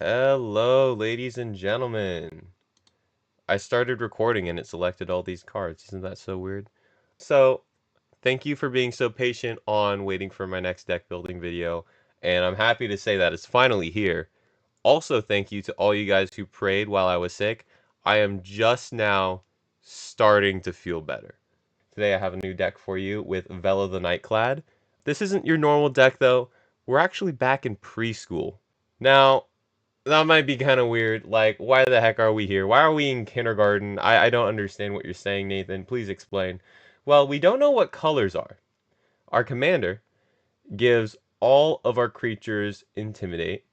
Hello, ladies and gentlemen. I started recording and it selected all these cards. Isn't that so weird? So, thank you for being so patient on waiting for my next deck building video, and I'm happy to say that it's finally here. Also, thank you to all you guys who prayed while I was sick. I am just now starting to feel better. Today I have a new deck for you with Vela the Nightclad. This isn't your normal deck though. We're actually back in preschool. Now, that might be kind of weird. Like, why the heck are we here? Why are we in kindergarten? I don't understand what you're saying, Nathan. Please explain. Well, we don't know what colors are. Our commander gives all of our creatures Intimidate.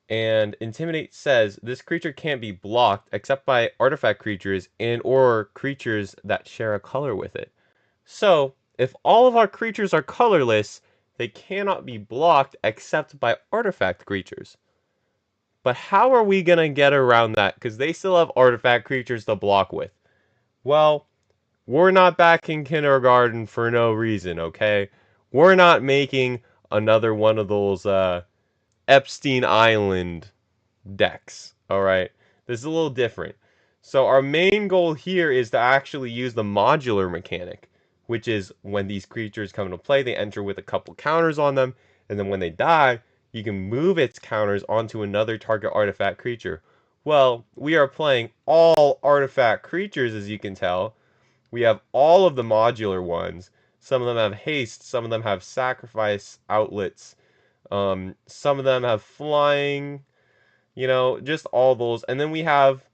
And Intimidate says this creature can't be blocked except by artifact creatures and or creatures that share a color with it. So, if all of our creatures are colorless, they cannot be blocked except by artifact creatures. But how are we going to get around that? Because they still have artifact creatures to block with. Well, we're not back in kindergarten for no reason, okay? We're not making another one of those Epstein Island decks, alright? This is a little different. So our main goal here is to actually use the modular mechanic, which is when these creatures come into play, they enter with a couple counters on them, and then when they die, you can move its counters onto another target artifact creature. Well, we are playing all artifact creatures, as you can tell. We have all of the modular ones. Some of them have haste, some of them have sacrifice outlets, some of them have flying, just all those. And then we have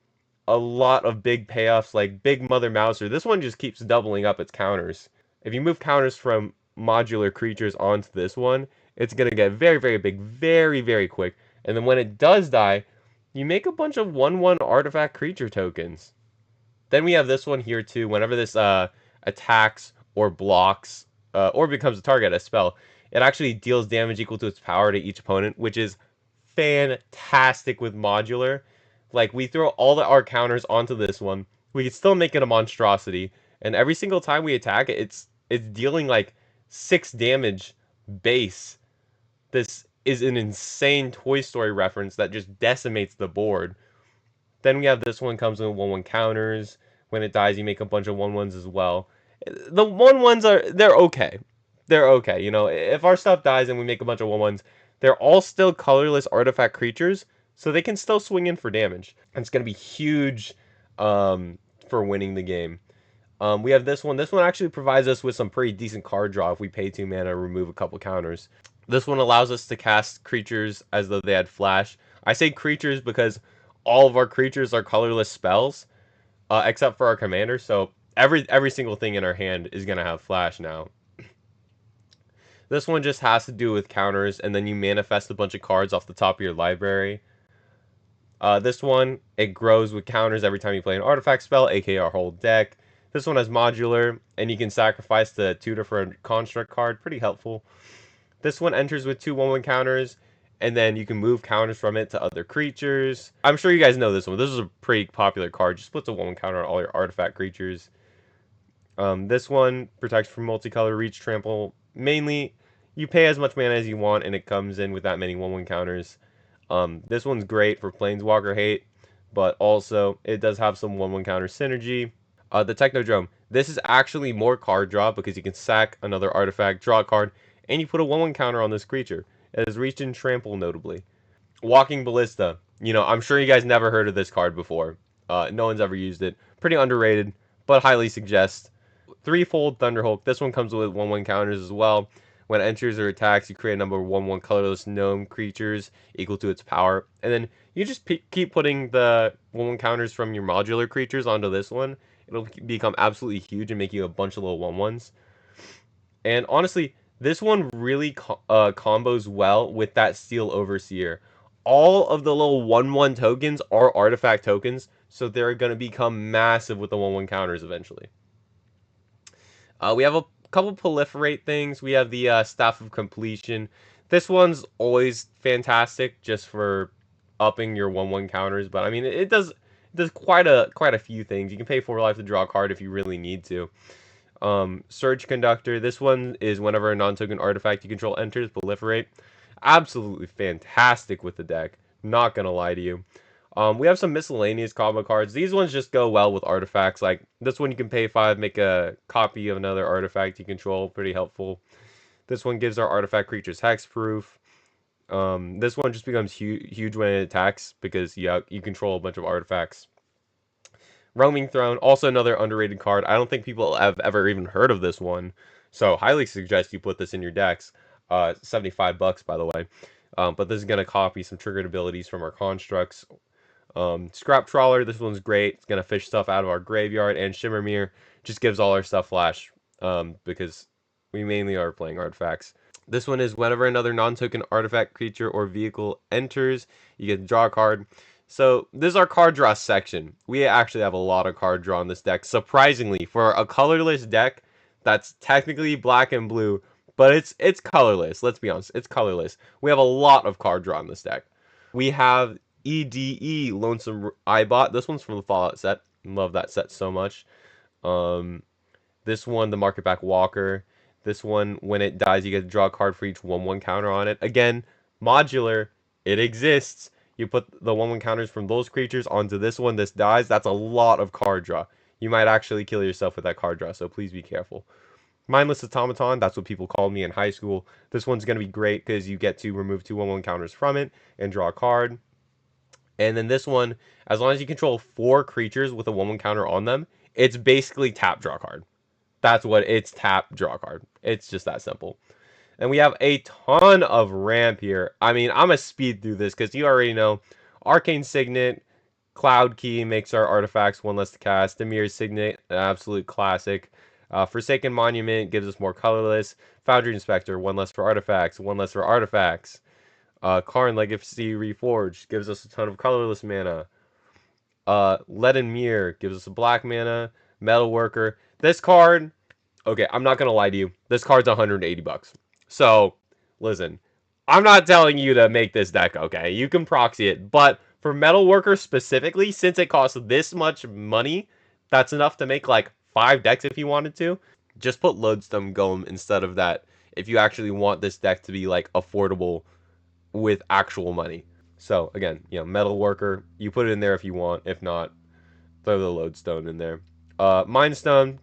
a lot of big payoffs like Big Mother Mouser. This one just keeps doubling up its counters. If you move counters from modular creatures onto this one, it's going to get very, very big, very, very quick. And then when it does die, you make a bunch of 1/1 artifact creature tokens. Then we have this one here too. Whenever this attacks or blocks or becomes a target, a spell, it actually deals damage equal to its power to each opponent, which is fantastic with modular. Like, we throw all our counters onto this one, we can still make it a monstrosity, and every single time we attack it, it's dealing like 6 damage base. This is an insane Toy Story reference that just decimates the board. Then we have this one comes with 1/1 counters. When it dies, you make a bunch of 1/1s as well. The 1/1s they're okay. They're okay. If our stuff dies and we make a bunch of 1/1s, they're all still colorless artifact creatures, so they can still swing in for damage. And it's gonna be huge for winning the game. We have this one. This one actually provides us with some pretty decent card draw if we pay 2 mana, remove a couple counters. This one allows us to cast creatures as though they had flash. I say creatures because all of our creatures are colorless spells, except for our commander. So every single thing in our hand is gonna have flash now. This one just has to do with counters, and then you manifest a bunch of cards off the top of your library. This one, it grows with counters every time you play an artifact spell, aka our whole deck. This one has modular, and you can sacrifice the tutor for a construct card. Pretty helpful. This one enters with 2 1/1 counters, and then you can move counters from it to other creatures. I'm sure you guys know this one. This is a pretty popular card. Just puts a 1/1 counter on all your artifact creatures. This one protects from multicolor, reach, trample. Mainly, you pay as much mana as you want, and it comes in with that many 1/1 counters. This one's great for Planeswalker hate, but also it does have some 1/1 counter synergy. The Technodrome. This is actually more card draw because you can sack another artifact, draw a card, and you put a 1/1 counter on this creature. It has reach and trample notably. Walking Ballista. I'm sure you guys never heard of this card before. No one's ever used it. Pretty underrated, but highly suggest. Threefold Thunderhulk. This one comes with 1/1 counters as well. When it enters or attacks, you create a number of 1/1 colorless gnome creatures equal to its power. And then you just keep putting the 1/1 counters from your modular creatures onto this one. It'll become absolutely huge and make you a bunch of little 1/1s. And honestly, this one really combos well with that Steel Overseer. All of the little 1/1 tokens are artifact tokens, so they're going to become massive with the 1/1 counters eventually. We have a couple proliferate things. We have the Staff of Completion. This one's always fantastic just for upping your 1/1 counters, but I mean it does quite a few things. You can pay 4 life to draw a card if you really need to. Surge Conductor. This one is whenever a non-token artifact you control enters, proliferate. Absolutely fantastic with the deck. Not gonna lie to you. We have some miscellaneous combo cards. These ones just go well with artifacts. Like this one, you can pay 5, make a copy of another artifact you control. Pretty helpful. This one gives our artifact creatures hexproof. This one just becomes huge when it attacks because you control a bunch of artifacts. Roaming Throne, also another underrated card. I don't think people have ever even heard of this one, so highly suggest you put this in your decks. 75 bucks, by the way. But this is gonna copy some triggered abilities from our constructs. Scrap Trawler, this one's great. It's gonna fish stuff out of our graveyard, and Shimmer Mirror just gives all our stuff flash. Because we mainly are playing artifacts. This one is whenever another non-token artifact, creature, or vehicle enters, you get to draw a card. So this is our card draw section. We actually have a lot of card draw in this deck. Surprisingly, for a colorless deck that's technically black and blue, but it's colorless. Let's be honest, it's colorless. We have a lot of card draw in this deck. We have EDE Lonesome Eyebot. This one's from the Fallout set. Love that set so much. This one, the Market Back Walker. This one, when it dies, you get to draw a card for each 1/1 counter on it. Again, modular. It exists. You put the 1/1 counters from those creatures onto this one. This dies. That's a lot of card draw. You might actually kill yourself with that card draw, so please be careful. Mindless Automaton, that's what people called me in high school. This one's going to be great because you get to remove 2 1/1 counters from it and draw a card. And then this one, as long as you control 4 creatures with a 1/1 counter on them, it's basically tap draw card. That's what it's, tap draw card. It's just that simple. And we have a ton of ramp here. I mean, I'm going to speed through this because you already know Arcane Signet, Cloud Key makes our artifacts 1 less to cast. Demir's Signet, an absolute classic. Forsaken Monument gives us more colorless. Foundry Inspector, 1 less for artifacts, 1 less for artifacts. Karn Legacy Reforged gives us a ton of colorless mana. Leaden Mirror gives us a black mana. Metal Worker. This card, okay, I'm not gonna lie to you. This card's 180 bucks. So, listen, I'm not telling you to make this deck, okay? You can proxy it, but for Metal Worker specifically, since it costs this much money, that's enough to make like 5 decks if you wanted to. Just put Lodestone Golem instead of that if you actually want this deck to be like affordable with actual money. So again, Metal Worker, you put it in there if you want. If not, throw the Lodestone in there. Mind Stone,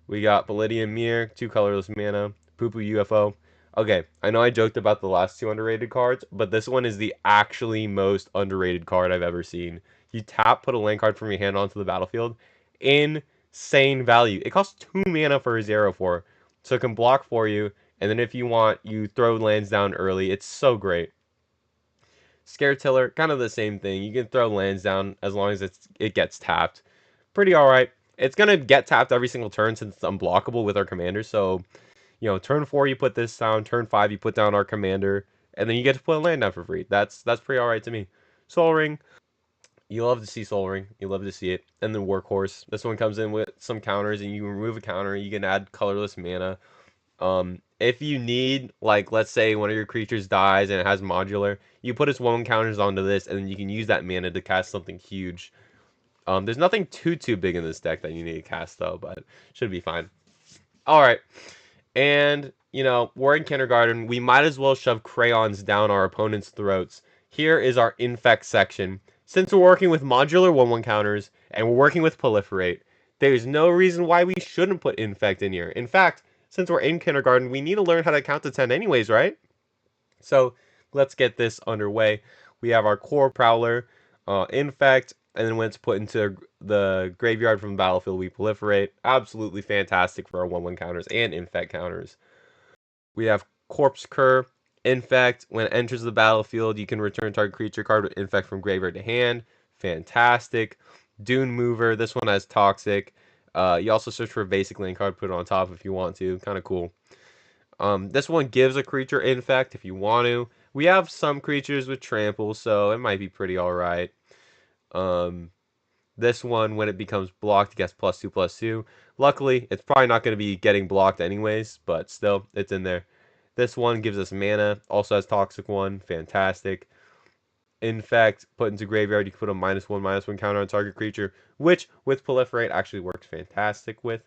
we got Palladium Mirror, 2 colorless mana, Poo Poo UFO. Okay, I know I joked about the last 2 underrated cards, but this one is the actually most underrated card I've ever seen. You tap, put a land card from your hand onto the battlefield. Insane value. It costs 2 mana for a 0/4, so it can block for you, and then if you want, you throw lands down early. It's so great. Scare Tiller, kind of the same thing. You can throw lands down as long as it gets tapped. Pretty alright. It's going to get tapped every single turn since it's unblockable with our commander. So, turn 4 you put this down, turn 5 you put down our commander, and then you get to put a land down for free. That's pretty alright to me. Soul Ring, you love to see Soul Ring. You love to see it. And then Workhorse. This one comes in with some counters, and you remove a counter. You can add colorless mana. If you need, like, let's say one of your creatures dies and it has modular, you put its 1/1 counters onto this, and then you can use that mana to cast something huge. There's nothing too big in this deck that you need to cast, though, but should be fine. Alright, and, we're in kindergarten. We might as well shove crayons down our opponent's throats. Here is our infect section. Since we're working with modular 1/1 counters, and we're working with proliferate, there's no reason why we shouldn't put infect in here. In fact, since we're in kindergarten, we need to learn how to count to 10 anyways, right? So let's get this underway. We have our core prowler, infect, and then when it's put into the graveyard from the battlefield, we proliferate. Absolutely fantastic for our 1/1 counters and infect counters. We have corpse cur, infect. When it enters the battlefield, you can return target creature card with infect from graveyard to hand. Fantastic. Dune mover. This one has toxic. You also search for a basic land card, put it on top if you want to. Kind of cool. This one gives a creature infect if you want to. We have some creatures with trample, so it might be pretty alright. This one, when it becomes blocked, it gets +2/+2. Luckily, it's probably not going to be getting blocked anyways, but still, it's in there. This one gives us mana, also has toxic one, fantastic. Infect, put into graveyard, you can put a -1/-1 counter on target creature, which with proliferate actually works fantastic with.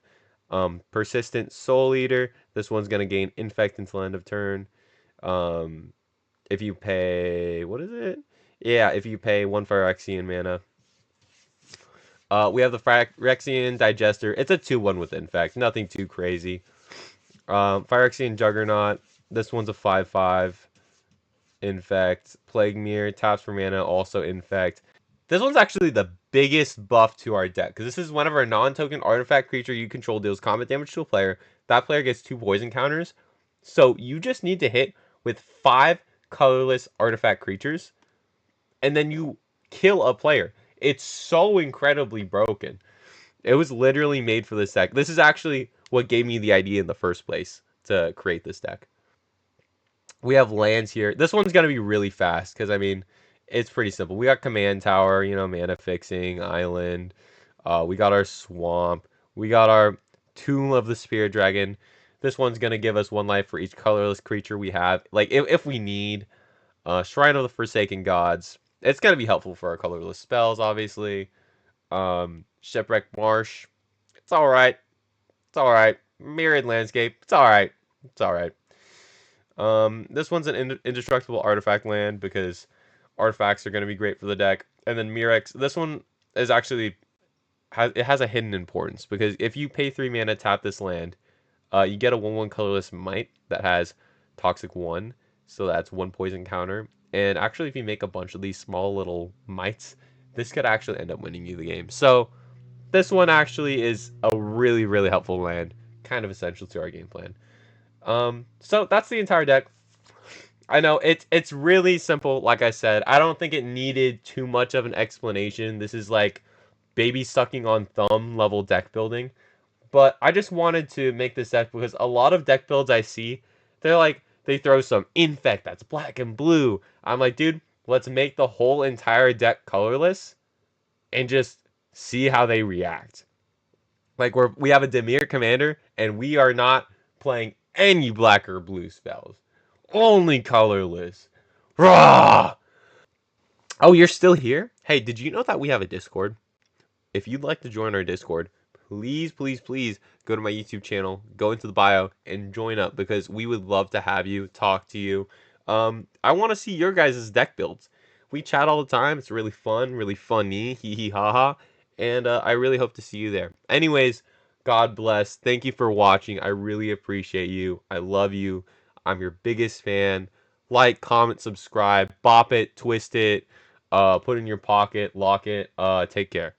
Persistent Soul Eater, this one's going to gain infect until end of turn. If you pay, what is it? Yeah, if you pay 1 Phyrexian mana. We have the Phyrexian Digester. It's a 2/1 with Infect. Nothing too crazy. Phyrexian Juggernaut. This one's a 5/5. Infect. Plague Mirror. Taps for mana. Also Infect. This one's actually the biggest buff to our deck, because this is whenever a non-token artifact creature you control deals combat damage to a player, that player gets 2 poison counters. So you just need to hit with 5 colorless artifact creatures, and then you kill a player. It's so incredibly broken. It was literally made for this deck. This is actually what gave me the idea in the first place to create this deck. We have lands here. This one's going to be really fast because, I mean, it's pretty simple. We got Command Tower, you know, mana fixing, island. We got our swamp. We got our Tomb of the Spirit Dragon. This one's going to give us 1 life for each colorless creature we have. Like, if we need. Shrine of the Forsaken Gods. It's going to be helpful for our colorless spells, obviously. Shipwreck Marsh. It's alright. It's alright. Myriad Landscape. It's alright. It's alright. This one's an indestructible artifact land because artifacts are going to be great for the deck. And then Mirex. This one is actually it has a hidden importance because if you pay 3 mana, tap this land, you get a 1/1 colorless Might that has Toxic 1, so that's 1 poison counter. And actually, if you make a bunch of these small little Mites, this could actually end up winning you the game. So this one actually is a really, really helpful land, kind of essential to our game plan. So that's the entire deck. I know it's really simple. Like I said, I don't think it needed too much of an explanation. This is like baby sucking on thumb level deck building. But I just wanted to make this deck because a lot of deck builds I see, they're like, they throw some Infect that's black and blue. I'm like, dude, let's make the whole entire deck colorless and just see how they react. Like, we have a Demir commander, and we are not playing any black or blue spells. Only colorless. Rah! Oh, you're still here? Hey, did you know that we have a Discord? If you'd like to join our Discord, please, please, please go to my YouTube channel, go into the bio, and join up because we would love to have you, talk to you. I want to see your guys' deck builds. We chat all the time. It's really fun, really funny, hee hee ha ha, and I really hope to see you there. Anyways, God bless. Thank you for watching. I really appreciate you. I love you. I'm your biggest fan. Like, comment, subscribe, bop it, twist it, put it in your pocket, lock it. Take care.